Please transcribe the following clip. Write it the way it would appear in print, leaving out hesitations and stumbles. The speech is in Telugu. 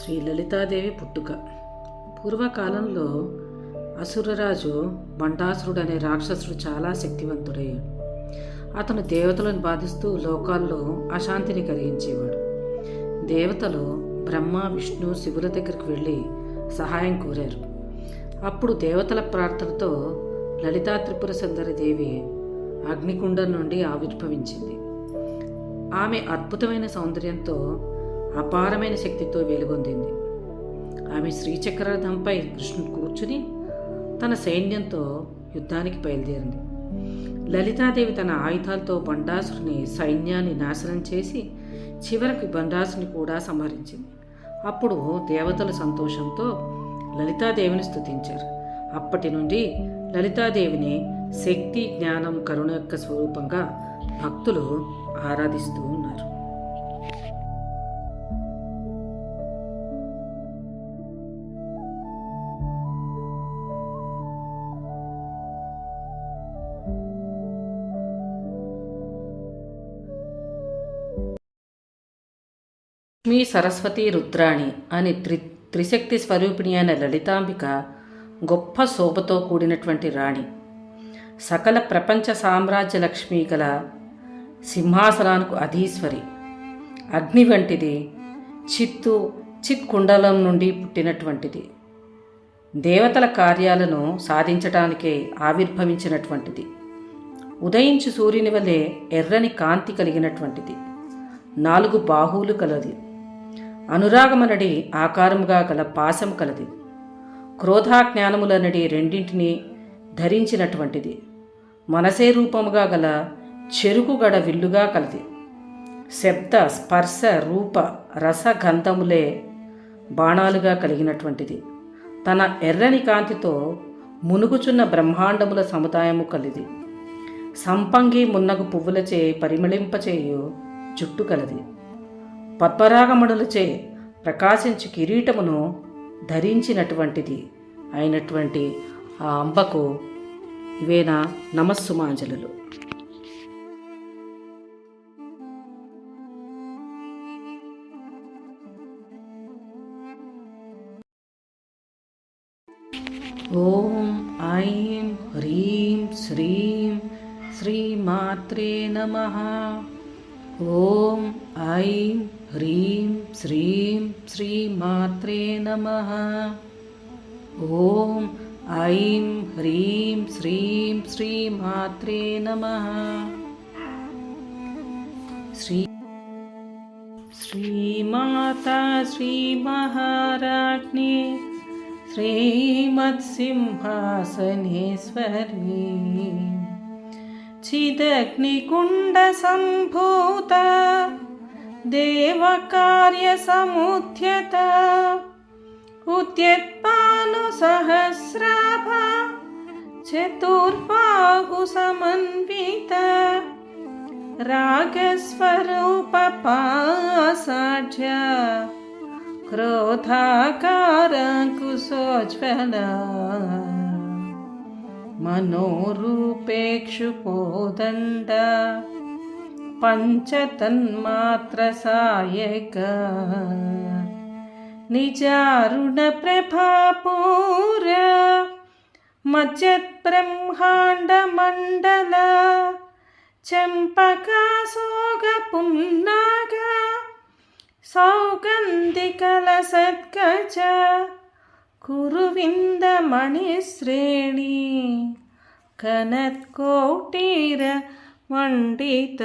శ్రీ లలితాదేవి పుట్టుక. పూర్వకాలంలో అసురరాజు బండాసురుడు అనే రాక్షసుడు చాలా శక్తివంతుడయ్యాడు. అతను దేవతలను బాధిస్తూ లోకాల్లో అశాంతిని కలిగించేవాడు. దేవతలు బ్రహ్మ, విష్ణు, శివుల దగ్గరికి వెళ్ళి సహాయం కోరారు. అప్పుడు దేవతల ప్రార్థనతో లలితా త్రిపుర సుందరి దేవి అగ్నికుండం నుండి ఆవిర్భవించింది. ఆమె అద్భుతమైన సౌందర్యంతో అపారమైన శక్తితో వెలుగొందింది. ఆమె శ్రీచక్రరథంపై కృష్ణుడు కూర్చుని తన సైన్యంతో యుద్ధానికి బయలుదేరింది. లలితాదేవి తన ఆయుధాలతో బండాసురుని సైన్యాన్ని నాశనం చేసి చివరికి బండాసుని కూడా సంహరించింది. అప్పుడు దేవతల సంతోషంతో లలితాదేవిని స్తుతించారు. అప్పటి నుండి లలితాదేవిని శక్తి, జ్ఞానం, కరుణ యొక్క స్వరూపంగా భక్తులు ఆరాధిస్తూ ఉన్నారు. లక్ష్మీ, సరస్వతి, రుద్రాణి అని త్రిశక్తి స్వరూపిణి అయిన లలితాంబిక గొప్ప శోభతో కూడినటువంటి రాణి. సకల ప్రపంచ సామ్రాజ్య లక్ష్మీ గల సింహాసనానికి అధీశ్వరి. అగ్ని వంటిది, చిత్కుండలం నుండి పుట్టినటువంటిది. దేవతల కార్యాలను సాధించటానికే ఆవిర్భవించినటువంటిది. ఉదయించు సూర్యుని వలె ఎర్రని కాంతి కలిగినటువంటిది. 4 బాహువులు కలది. అనురాగమనడి ఆకారముగా గల పాశము కలది. క్రోధాజ్ఞానములనడి రెండింటినీ ధరించినటువంటిది. మనసే రూపముగా గల చెరుకుగడ విల్లుగా కలది. శబ్ద, స్పర్శ, రూప, రసగంధములే బాణాలుగా కలిగినటువంటిది. తన ఎర్రని కాంతితో మునుగుచున్న బ్రహ్మాండముల సముదాయము కలిది. సంపంగి మున్నగు పువ్వులచే పరిమళింపచేయు జుట్టు కలది. పద్మరాగమణులచే ప్రకాశించు కిరీటమును ధరించినటువంటిది అయినటువంటి ఆ అంబకు ఇవేనా నమస్సుమాంజలులు. ఓం ఐం హ్రీం శ్రీం శ్రీమాత్రే నమః. ఓం ఐం హ్రీం శ్రీం శ్రీమాత్రే నమః. ఓం ఐం హ్రీం శ్రీం శ్రీమాత్రే నమః. శ్రీమాతా శ్రీమహారాజ్ఞి శ్రీమత్సింహాసనేశ్వరీ చిదగ్నికుండ సంభూత దేవకార్య సముద్యత ఉద్యత్పాను సహస్రాభ చతుర్బాహు సమన్విత రాగస్వరూప పాసాఢ్య క్రోధాకార కుశోజ్వల మనోరూపేక్షుకోదండ పంచతన్మాత్ర సాయక నిజారుణ ప్రభాపూర మజ్జద్బ్రహ్మాండ మండల చంపకాసోగ పున్నాగ సౌగంధికల సద్గజ కురువింద మణిశ్రేణి కనత్కోటీర మండిత.